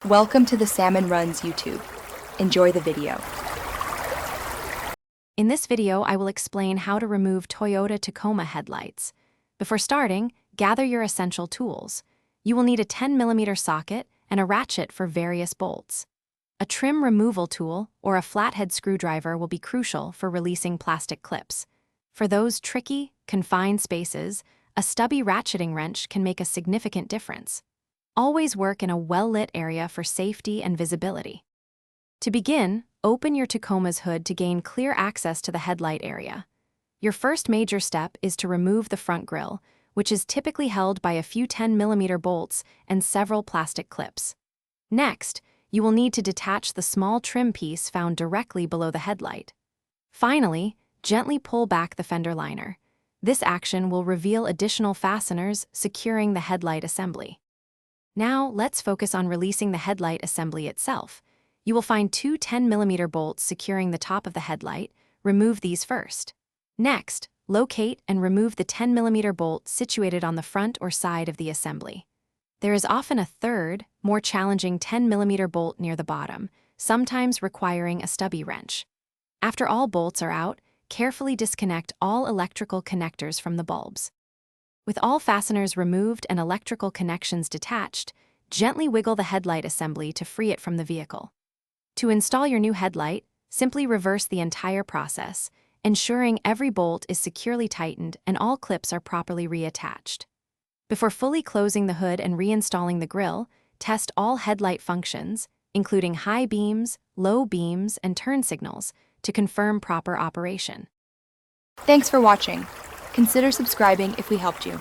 Welcome to the Salmon Runs YouTube. Enjoy the video. In this video, I will explain how to remove Toyota Tacoma headlights. Before starting, gather your essential tools. You will need a 10mm socket and a ratchet for various bolts. A trim removal tool or a flathead screwdriver will be crucial for releasing plastic clips. For those tricky, confined spaces, a stubby ratcheting wrench can make a significant difference. Always work in a well-lit area for safety and visibility. To begin, open your Tacoma's hood to gain clear access to the headlight area. Your first major step is to remove the front grille, which is typically held by a few 10mm bolts and several plastic clips. Next, you will need to detach the small trim piece found directly below the headlight. Finally, gently pull back the fender liner. This action will reveal additional fasteners securing the headlight assembly. Now, let's focus on releasing the headlight assembly itself. You will find two 10mm bolts securing the top of the headlight. Remove these first. Next, locate and remove the 10mm bolt situated on the front or side of the assembly. There is often a third, more challenging 10mm bolt near the bottom, sometimes requiring a stubby wrench. After all bolts are out, carefully disconnect all electrical connectors from the bulbs. With all fasteners removed and electrical connections detached, gently wiggle the headlight assembly to free it from the vehicle. To install your new headlight, simply reverse the entire process, ensuring every bolt is securely tightened and all clips are properly reattached. Before fully closing the hood and reinstalling the grille, test all headlight functions, including high beams, low beams, and turn signals, to confirm proper operation. Thanks for watching. Consider subscribing if we helped you.